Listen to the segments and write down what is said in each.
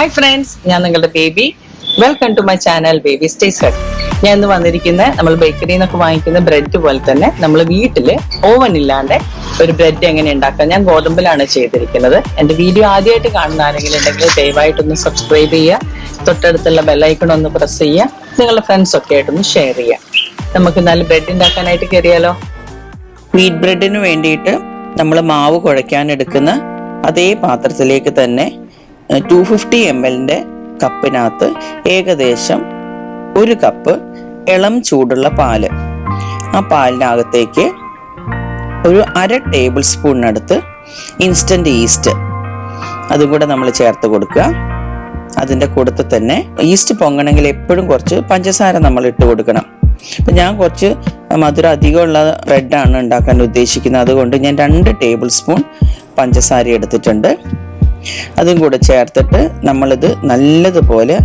Hi friends, ഞാൻ നിങ്ങളുടെ baby. Welcome to my channel baby stays hut. ഞാൻ ഇന്ന് വന്നിരിക്കുന്ന നമ്മൾ ബേക്കറിയിൽ നിന്നൊക്കെ വാങ്ങിക്കുന്ന ബ്രെഡ് പോലെ തന്നെ നമ്മൾ വീട്ടിൽ ഓവൻ ഇല്ലാണ്ട് ഒരു ബ്രെഡ് എങ്ങനെ ഉണ്ടാക്കാം. ഞാൻ ഗോതമ്പിലാണ് ചെയ്തിരിക്കുന്നത്. എൻ്റെ വീഡിയോ ആദ്യമായിട്ട് കാണുന്ന ആരെങ്കിലും ഉണ്ടെങ്കിൽ ദയവായിട്ടൊന്ന് സബ്സ്ക്രൈബ് ചെയ്യുക, തൊട്ടടുത്തുള്ള ബെല്ലൈക്കൺ ഒന്ന് പ്രസ് ചെയ്യുക, നിങ്ങളുടെ ഫ്രണ്ട്സ് ഒക്കെ ആയിട്ടൊന്ന് ഷെയർ ചെയ്യുക. നമുക്ക് നല്ല ബ്രെഡ് ഉണ്ടാക്കാനായിട്ട് കയറിയാലോ. വീറ്റ് ബ്രെഡിന് വേണ്ടിയിട്ട് നമ്മൾ മാവ് കുഴയ്ക്കാൻ എടുക്കുന്ന അതേ പാത്രത്തിലേക്ക് തന്നെ 250 ml കപ്പിനകത്ത് ഏകദേശം 1 കപ്പ് ഇളം ചൂടുള്ള പാല്, ആ പാലിനകത്തേക്ക് ഒരു 1/2 ടേബിൾ സ്പൂണിനടുത്ത് ഇൻസ്റ്റന്റ് ഈസ്റ്റ് അതും കൂടെ നമ്മൾ ചേർത്ത് കൊടുക്കുക. അതിൻ്റെ കൂട്ടത്തിൽ തന്നെ ഈസ്റ്റ് പൊങ്ങണമെങ്കിൽ എപ്പോഴും കുറച്ച് പഞ്ചസാര നമ്മൾ ഇട്ട് കൊടുക്കണം. അപ്പം ഞാൻ കുറച്ച് മധുരം അധികമുള്ള ബ്രെഡാണ് ഉണ്ടാക്കാൻ ഉദ്ദേശിക്കുന്നത്, അതുകൊണ്ട് ഞാൻ 2 ടേബിൾ സ്പൂൺ പഞ്ചസാര എടുത്തിട്ടുണ്ട്. അതും കൂടെ ചേർത്തിട്ട് നമ്മളിത് നല്ലതുപോലെ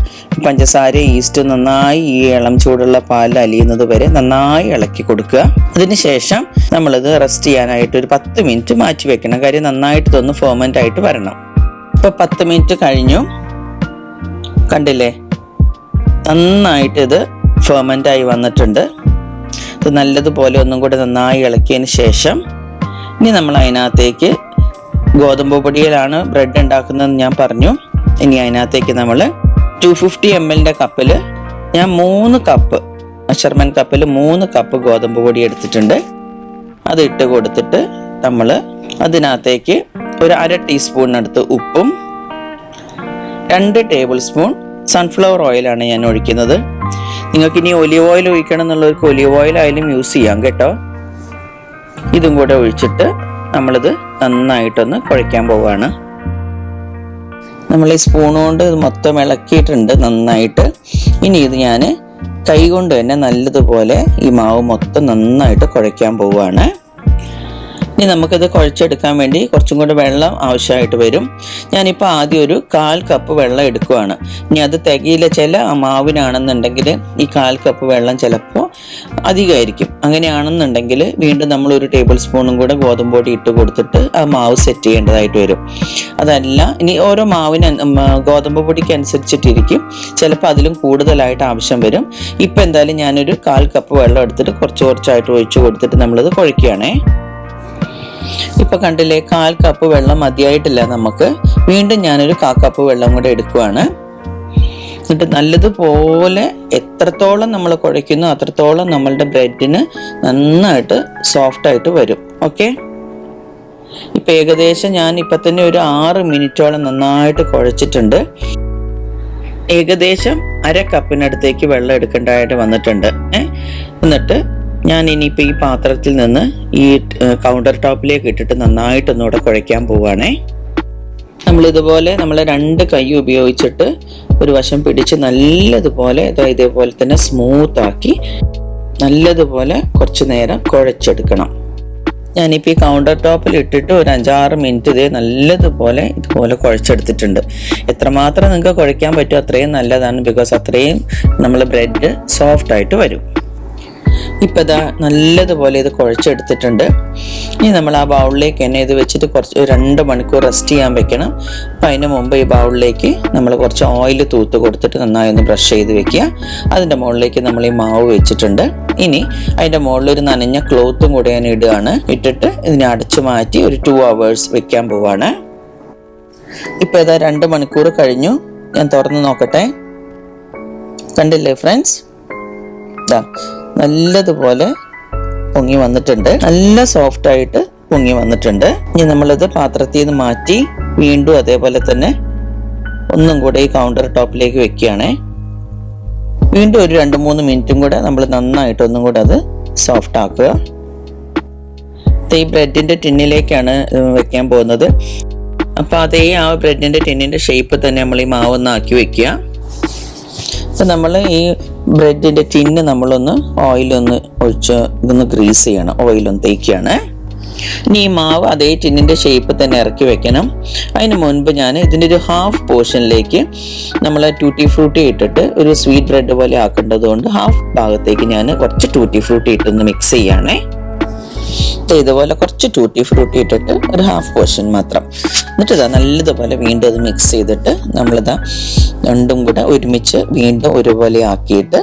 പഞ്ചസാര ഈസ്റ്റ് നന്നായി ഈ ഇളം ചൂടുള്ള പാലിൽ അലിയുന്നത് വരെ നന്നായി ഇളക്കി കൊടുക്കുക. അതിനുശേഷം നമ്മളിത് റെസ്റ്റ് ചെയ്യാനായിട്ട് ഒരു 10 മിനിറ്റ് മാറ്റി വെക്കണം. കാര്യം നന്നായിട്ട് ഇതൊന്ന് ഫെർമെൻ്റ് ആയിട്ട് വരണം. ഇപ്പോൾ 10 മിനിറ്റ് കഴിഞ്ഞു, കണ്ടില്ലേ, നന്നായിട്ട് ഇത് ഫെർമെൻ്റ് ആയി വന്നിട്ടുണ്ട്. ഇത് നല്ലതുപോലെ ഒന്നും കൂടെ നന്നായി ഇളക്കിയതിന് ശേഷം ഇനി നമ്മൾ അതിനകത്തേക്ക് ഗോതമ്പ് പൊടിയിലാണ് ബ്രെഡ് ഉണ്ടാക്കുന്നതെന്ന് ഞാൻ പറഞ്ഞു. ഇനി അതിനകത്തേക്ക് നമ്മൾ 250 ml കപ്പിൽ ഞാൻ 3 കപ്പ് മെഷർമെൻറ്റ് കപ്പിൽ 3 കപ്പ് ഗോതമ്പ് പൊടി എടുത്തിട്ടുണ്ട്. അത് ഇട്ട് കൊടുത്തിട്ട് നമ്മൾ അതിനകത്തേക്ക് ഒരു 1/2 ടീസ്പൂണിനടുത്ത് ഉപ്പും 2 ടേബിൾ സ്പൂൺ സൺഫ്ലവർ ഓയിലാണ് ഞാൻ ഒഴിക്കുന്നത്. നിങ്ങൾക്ക് ഇനി ഒലിവ് ഓയിൽ ഒഴിക്കണം എന്നുള്ളവർക്ക് ഒലിവ് ഓയിൽ ആയാലും യൂസ് ചെയ്യാം കേട്ടോ. ഇതും കൂടെ ഒഴിച്ചിട്ട് നമ്മളിത് നന്നായിട്ടൊന്ന് കുഴയ്ക്കാൻ പോവുകയാണ്. നമ്മൾ ഈ സ്പൂൺ കൊണ്ട് ഇത് മൊത്തം ഇളക്കിയിട്ടുണ്ട് നന്നായിട്ട്. ഇനി ഇത് ഞാൻ കൈ കൊണ്ട് തന്നെ നല്ലതുപോലെ ഈ മാവ് മൊത്തം നന്നായിട്ട് കുഴയ്ക്കാൻ പോവുകയാണ്. ഇനി നമുക്കിത് കുഴച്ചെടുക്കാൻ വേണ്ടി കുറച്ചും കൂടെ വെള്ളം ആവശ്യമായിട്ട് വരും. ഞാനിപ്പോൾ ആദ്യം ഒരു 1/4 കപ്പ് വെള്ളം എടുക്കുകയാണ്. ഇനി അത് തികയില്ല, ചില മാവിനാണെന്നുണ്ടെങ്കിൽ ഈ 1/4 കപ്പ് വെള്ളം ചിലപ്പോൾ അധികമായിരിക്കും. അങ്ങനെയാണെന്നുണ്ടെങ്കിൽ വീണ്ടും നമ്മൾ ഒരു ടേബിൾ സ്പൂണും കൂടെ ഗോതമ്പ് പൊടി ഇട്ട് കൊടുത്തിട്ട് ആ മാവ് സെറ്റ് ചെയ്യേണ്ടതായിട്ട് വരും. അതല്ല, ഇനി ഓരോ മാവിന് ഗോതമ്പ് പൊടിക്ക് അനുസരിച്ചിട്ടിരിക്കും, ചിലപ്പോൾ അതിലും കൂടുതലായിട്ട് ആവശ്യം വരും. ഇപ്പം എന്തായാലും ഞാനൊരു 1/4 കപ്പ് വെള്ളം എടുത്തിട്ട് കുറച്ചായിട്ട് ഒഴിച്ചു കൊടുത്തിട്ട് നമ്മളിത് കുഴയ്ക്കുകയാണേ. ഇപ്പൊ കണ്ടില്ലേ, 1/4 കപ്പ് വെള്ളം മതിയായിട്ടില്ല നമുക്ക്. വീണ്ടും ഞാനൊരു 1/4 കപ്പ് വെള്ളം കൂടെ എടുക്കുവാണ്. എന്നിട്ട് നല്ലതുപോലെ എത്രത്തോളം നമ്മൾ കുഴയ്ക്കുന്നു അത്രത്തോളം നമ്മളുടെ ബ്രെഡിന് നന്നായിട്ട് സോഫ്റ്റ് ആയിട്ട് വരും. ഓക്കെ, ഇപ്പൊ ഏകദേശം ഞാൻ ഇപ്പൊ തന്നെ ഒരു 6 മിനിറ്റോളം നന്നായിട്ട് കുഴച്ചിട്ടുണ്ട്. ഏകദേശം 1/2 കപ്പിനടുത്തേക്ക് വെള്ളം എടുക്കേണ്ടതായിട്ട് വന്നിട്ടുണ്ട്. എന്നിട്ട് ഞാൻ ഇനിയിപ്പോൾ ഈ പാത്രത്തിൽ നിന്ന് ഈ കൗണ്ടർ ടോപ്പിലേക്ക് ഇട്ടിട്ട് നന്നായിട്ടൊന്നുകൂടെ കുഴയ്ക്കാൻ പോവുകയാണേ. നമ്മളിതുപോലെ നമ്മൾ 2 കൈ ഉപയോഗിച്ചിട്ട് ഒരു വശം പിടിച്ച് നല്ലതുപോലെ ഇതേപോലെ തന്നെ സ്മൂത്താക്കി നല്ലതുപോലെ കുറച്ച് നേരം കുഴച്ചെടുക്കണം. ഞാനിപ്പോൾ ഈ കൗണ്ടർ ടോപ്പിൽ ഇട്ടിട്ട് ഒരു 5-6 മിനിറ്റ് ഇതേ നല്ലതുപോലെ ഇതുപോലെ കുഴച്ചെടുത്തിട്ടുണ്ട്. എത്രമാത്രം നിങ്ങൾക്ക് കുഴയ്ക്കാൻ പറ്റുമോ അത്രയും നല്ലതാണ്, ബിക്കോസ് അത്രയും നമ്മൾ ബ്രെഡ് സോഫ്റ്റ് ആയിട്ട് വരും. ഇപ്പം ഇതാ നല്ലതുപോലെ ഇത് കുഴച്ചെടുത്തിട്ടുണ്ട്. ഇനി നമ്മൾ ആ ബൗളിലേക്ക് തന്നെ ഇത് വെച്ചിട്ട് കുറച്ച് 2 മണിക്കൂർ റെസ്റ്റ് ചെയ്യാൻ വെക്കണം. അപ്പം അതിന് മുമ്പ് ഈ ബൗളിലേക്ക് നമ്മൾ കുറച്ച് ഓയിൽ തൂത്ത് കൊടുത്തിട്ട് നന്നായി ഒന്ന് ബ്രഷ് ചെയ്ത് വെക്കുക. അതിൻ്റെ മുകളിലേക്ക് നമ്മൾ ഈ മാവ് വെച്ചിട്ടുണ്ട്. ഇനി അതിൻ്റെ മുകളിൽ ഒരു നനഞ്ഞ ക്ലോത്തും കൂടെ ഞാൻ ഇടുകയാണ്. ഇട്ടിട്ട് ഇതിനെ അടച്ചു മാറ്റി ഒരു 2 hours വെക്കാൻ പോവാണ്. ഇപ്പം ഇതാ 2 മണിക്കൂർ കഴിഞ്ഞു. ഞാൻ തുറന്ന് നോക്കട്ടെ. കണ്ടില്ലേ ഫ്രണ്ട്സ്, ഇതാ നല്ലതുപോലെ പൊങ്ങി വന്നിട്ടുണ്ട്, നല്ല സോഫ്റ്റ് ആയിട്ട് പൊങ്ങി വന്നിട്ടുണ്ട്. ഇനി നമ്മളിത് പാത്രത്തിൽ നിന്ന് മാറ്റി വീണ്ടും അതേപോലെ തന്നെ ഒന്നും കൂടെ ഈ കൗണ്ടർ ടോപ്പിലേക്ക് വെക്കുകയാണേ. വീണ്ടും ഒരു 2-3 മിനിറ്റും കൂടെ നമ്മൾ നന്നായിട്ട് ഒന്നും കൂടെ അത് സോഫ്റ്റ് ആക്കുക. ഈ ബ്രെഡിന്റെ ടിന്നിലേക്കാണ് വെക്കാൻ പോകുന്നത്. അപ്പൊ അതേ ആ ബ്രെഡിന്റെ ടിന്നിന്റെ ഷേപ്പ് തന്നെ നമ്മൾ ഈ മാവൊന്ന് ആക്കി വെക്കുക. അപ്പം നമ്മൾ ഈ ബ്രെഡിൻ്റെ ടിന്ന് നമ്മളൊന്ന് ഓയിലൊന്ന് ഒഴിച്ച് ഇതൊന്ന് ഗ്രീസ് ചെയ്യണം, ഓയിലൊന്ന് തേക്കുകയാണ്. ഇനി ഈ മാവ് അതേ ടിന്നിൻ്റെ ഷേപ്പ് തന്നെ ഇറക്കി വെക്കണം. അതിന് മുൻപ് ഞാൻ ഇതിൻ്റെ ഒരു 1/2 പോർഷനിലേക്ക് നമ്മൾ ടൂട്ടി ഫ്രൂട്ടി ഇട്ടിട്ട് ഒരു സ്വീറ്റ് ബ്രെഡ് പോലെ ആക്കേണ്ടത് കൊണ്ട് 1/2 ഭാഗത്തേക്ക് ഞാൻ കുറച്ച് ടൂട്ടി ഫ്രൂട്ടി ഇട്ടൊന്ന് മിക്സ് ചെയ്യുകയാണേ. ഇതുപോലെ കുറച്ച് ടൂട്ടി ഫ്രൂട്ടി ഇട്ടിട്ട് ഒരു ഹാഫ് പോർഷൻ മാത്രം. എന്നിട്ട് ഇതാ നല്ലതുപോലെ വീണ്ടും അത് മിക്സ് ചെയ്തിട്ട് നമ്മളിതാ രണ്ടും കൂടെ ഒരുമിച്ച് വീണ്ടും ഒരുപോലെ ആക്കിയിട്ട്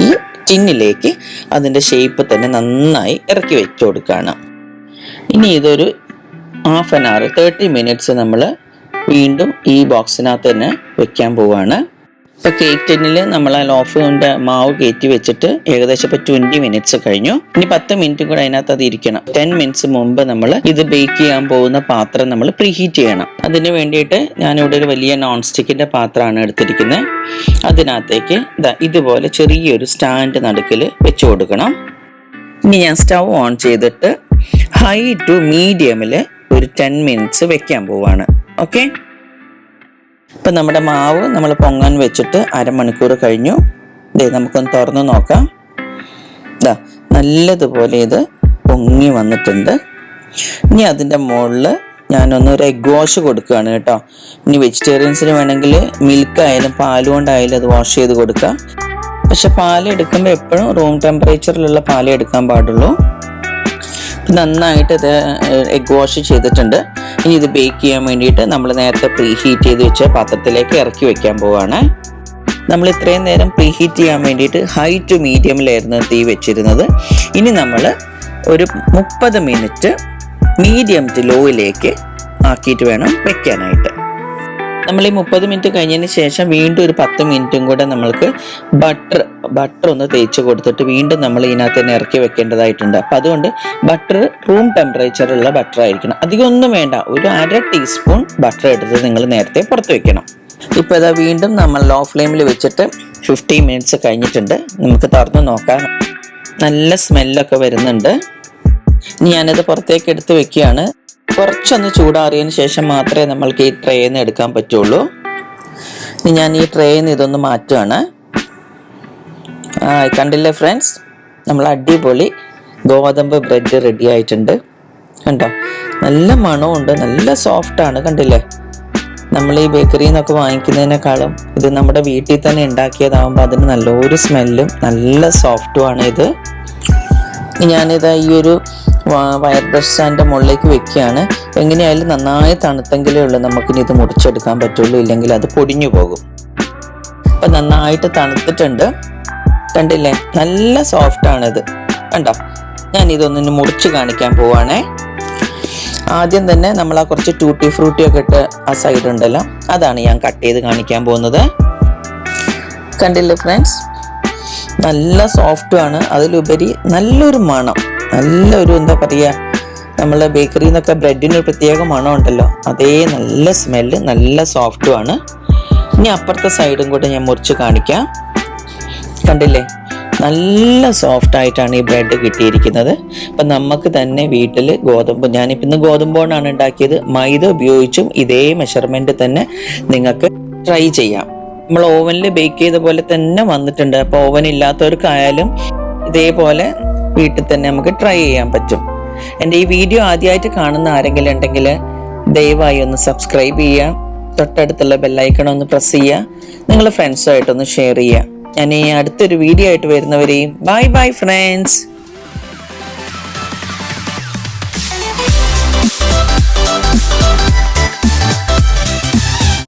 ഈ ടിന്നിലേക്ക് അതിൻ്റെ ഷേപ്പ് തന്നെ നന്നായി ഇറക്കി വെച്ച് കൊടുക്കുകയാണ്. ഇനി ഇതൊരു 1/2 hour 30 minutes നമ്മൾ വീണ്ടും ഈ ബോക്സിനകത്ത് തന്നെ വെക്കാൻ പോവാണ്. ഇപ്പൊ കേക്ക് ടിന്നിൽ നമ്മൾ ആ ലോഫിന്റെ മാവ് കയറ്റി വെച്ചിട്ട് ഏകദേശം ഇപ്പൊ 20 minutes കഴിഞ്ഞു. ഇനി 10 minute കൂടെ അതിനകത്ത് അത് ഇരിക്കണം. 10 minutes മുമ്പ് നമ്മൾ ഇത് ബേക്ക് ചെയ്യാൻ പോകുന്ന പാത്രം നമ്മൾ പ്രീഹീറ്റ് ചെയ്യണം. അതിന് വേണ്ടിയിട്ട് ഞാനിവിടെ ഒരു വലിയ നോൺ സ്റ്റിക്കിന്റെ പാത്രമാണ് എടുത്തിരിക്കുന്നത്. അതിനകത്തേക്ക് ഇതുപോലെ ചെറിയൊരു സ്റ്റാൻഡ് നടുക്കിൽ വെച്ച് കൊടുക്കണം. ഇനി ഞാൻ സ്റ്റൗ ഓൺ ചെയ്തിട്ട് ഹൈ ടു മീഡിയമില് ഒരു 10 minutes വെക്കാൻ പോവാണ്. ഓക്കെ, ഇപ്പൊ നമ്മുടെ മാവ് നമ്മൾ പൊങ്ങാൻ വെച്ചിട്ട് 1/2 മണിക്കൂർ കഴിഞ്ഞു. നമുക്കൊന്ന് തുറന്ന് നോക്കാം. നല്ലതുപോലെ ഇത് പൊങ്ങി വന്നിട്ടുണ്ട്. ഇനി അതിൻ്റെ മുകളിൽ ഞാനൊന്നൊരു എഗ് വാഷ് കൊടുക്കുകയാണ് കേട്ടോ. ഇനി വെജിറ്റേറിയൻസിന് വേണമെങ്കിൽ മിൽക്ക് ആയാലും പാൽ കൊണ്ടായാലും അത് വാഷ് ചെയ്ത് കൊടുക്കാം. പക്ഷെ പാൽ എടുക്കുമ്പോൾ എപ്പോഴും റൂം ടെമ്പറേച്ചറിലുള്ള പാലേ എടുക്കാൻ പാടുള്ളൂ. നന്നായിട്ട് ഇത് എഗ് വാഷ് ചെയ്തിട്ടുണ്ട്. ഇനി ഇത് ബേക്ക് ചെയ്യാൻ വേണ്ടിയിട്ട് നമ്മൾ നേരത്തെ പ്രീ ഹീറ്റ് ചെയ്ത് വെച്ച പാത്രത്തിലേക്ക് ഇറക്കി വെക്കാൻ പോവാണ്. നമ്മൾ ഇത്രയും നേരം പ്രീ ഹീറ്റ് ചെയ്യാൻ വേണ്ടിയിട്ട് ഹൈ ടു മീഡിയമിലായിരുന്നു തീ വെച്ചിരുന്നത്. ഇനി നമ്മൾ ഒരു 30 minute മീഡിയം ടു ലോയിലേക്ക് ആക്കിയിട്ട് വേണം വെക്കാനായിട്ട്. നമ്മൾ ഈ 30 minute കഴിഞ്ഞതിന് ശേഷം വീണ്ടും ഒരു 10 minute കൂടെ നമ്മൾക്ക് ബട്ടർ ഒന്ന് തേച്ച് കൊടുത്തിട്ട് വീണ്ടും നമ്മൾ ഇതിനകത്ത് തന്നെ ഇറക്കി വെക്കേണ്ടതായിട്ടുണ്ട്. അപ്പം അതുകൊണ്ട് ബട്ടർ റൂം ടെമ്പറേച്ചറുള്ള ബട്ടർ ആയിരിക്കണം. അധികം ഒന്നും വേണ്ട, ഒരു 1/2 teaspoon ബട്ടർ എടുത്ത് നിങ്ങൾ നേരത്തെ പുറത്ത് വെക്കണം. ഇപ്പോൾ ഇതാ വീണ്ടും നമ്മൾ ലോ ഫ്ലെയിമിൽ വെച്ചിട്ട് 15 minutes കഴിഞ്ഞിട്ടുണ്ട്. നമുക്ക് തുറന്ന് നോക്കാം. നല്ല സ്മെല്ലൊക്കെ വരുന്നുണ്ട്. ഞാനിത് പുറത്തേക്ക് എടുത്ത് വെക്കുകയാണ്. കുറച്ചൊന്ന് ചൂടാറിയതിന് ശേഷം മാത്രമേ നമ്മൾക്ക് ഈ ട്രേന്ന് എടുക്കാൻ പറ്റുള്ളൂ. ഇനി ഞാൻ ഈ ട്രേന്ന് ഇതൊന്ന് മാറ്റുകയാണ്. കണ്ടില്ലേ ഫ്രണ്ട്സ്, നമ്മൾ അടിപൊളി ഗോതമ്പ് ബ്രെഡ് റെഡി ആയിട്ടുണ്ട്. കണ്ടോ, നല്ല മണമുണ്ട്, നല്ല സോഫ്റ്റാണ്. കണ്ടില്ലേ, നമ്മൾ ഈ ബേക്കറിയിൽ നിന്നൊക്കെ വാങ്ങിക്കുന്നതിനേക്കാളും ഇത് നമ്മുടെ വീട്ടിൽ തന്നെ ഉണ്ടാക്കിയതാകുമ്പോൾ അതിന് നല്ലൊരു സ്മെല്ലും നല്ല സോഫ്റ്റുമാണ് ഇത്. ഞാനിത് ഈ ഒരു വയർ ബ്രഷ് സ്റ്റാൻഡിൻ്റെ മുകളിലേക്ക് വെക്കുകയാണ്. എങ്ങനെയായാലും നന്നായി തണുത്തെങ്കിലേ ഉള്ളൂ നമുക്കിനി ഇത് മുറിച്ചെടുക്കാൻ പറ്റുള്ളൂ, ഇല്ലെങ്കിൽ അത് പൊടിഞ്ഞു പോകും. അപ്പം നന്നായിട്ട് തണുത്തിട്ടുണ്ട്. കണ്ടില്ലേ, നല്ല സോഫ്റ്റാണിത്. കണ്ടോ, ഞാൻ ഇതൊന്നിന് മുറിച്ച് കാണിക്കാൻ പോവാണേ. ആദ്യം തന്നെ നമ്മൾ ആ കുറച്ച് ടൂട്ടി ഫ്രൂട്ടി ഒക്കെ ഇട്ട് ആ സൈഡ് ഉണ്ടല്ലോ, അതാണ് ഞാൻ കട്ട് ചെയ്ത് കാണിക്കാൻ പോകുന്നത്. കണ്ടില്ലേ ഫ്രണ്ട്സ്, നല്ല സോഫ്റ്റുമാണ്. അതിലുപരി നല്ലൊരു മണം, നല്ലൊരു എന്താ പറയുക, നമ്മൾ ബേക്കറിയിൽ നിന്നൊക്കെ ബ്രെഡിന് ഒരു പ്രത്യേക മണം ഉണ്ടല്ലോ, അതേ നല്ല സ്മെല്ല്, നല്ല സോഫ്റ്റുമാണ്. ഇനി അപ്പുറത്തെ സൈഡും കൂടെ ഞാൻ മുറിച്ച് കാണിക്കാം. കണ്ടില്ലേ, നല്ല സോഫ്റ്റ് ആയിട്ടാണ് ഈ ബ്രെഡ് കിട്ടിയിരിക്കുന്നത്. അപ്പം നമുക്ക് തന്നെ വീട്ടിൽ ഗോതമ്പ്, ഞാനിപ്പോൾ ഇന്ന് ഗോതമ്പ് കൊണ്ടാണ് ഉണ്ടാക്കിയത്. മൈദ ഉപയോഗിച്ചും ഇതേ മെഷർമെന്റ് തന്നെ നിങ്ങൾക്ക് ട്രൈ ചെയ്യാം. നമ്മൾ ഓവനിൽ ബേക്ക് ചെയ്ത പോലെ തന്നെ വന്നിട്ടുണ്ട്. അപ്പോൾ ഓവൻ ഇല്ലാത്തവർക്കായാലും ഇതേപോലെ വീട്ടിൽ തന്നെ നമുക്ക് ട്രൈ ചെയ്യാൻ പറ്റും. എൻ്റെ ഈ വീഡിയോ ആദ്യമായിട്ട് കാണുന്ന ആരെങ്കിലും ഉണ്ടെങ്കിൽ ദയവായി ഒന്ന് സബ്സ്ക്രൈബ് ചെയ്യുക, തൊട്ടടുത്തുള്ള ബെല്ലൈക്കൺ ഒന്ന് പ്രസ് ചെയ്യുക, നിങ്ങളുടെ ഫ്രണ്ട്സുമായിട്ടൊന്ന് ഷെയർ ചെയ്യുക. ഞാൻ ഈ അടുത്തൊരു വീഡിയോ ആയിട്ട് വരുന്നവരെയും ബൈ ഫ്രണ്ട്സ്.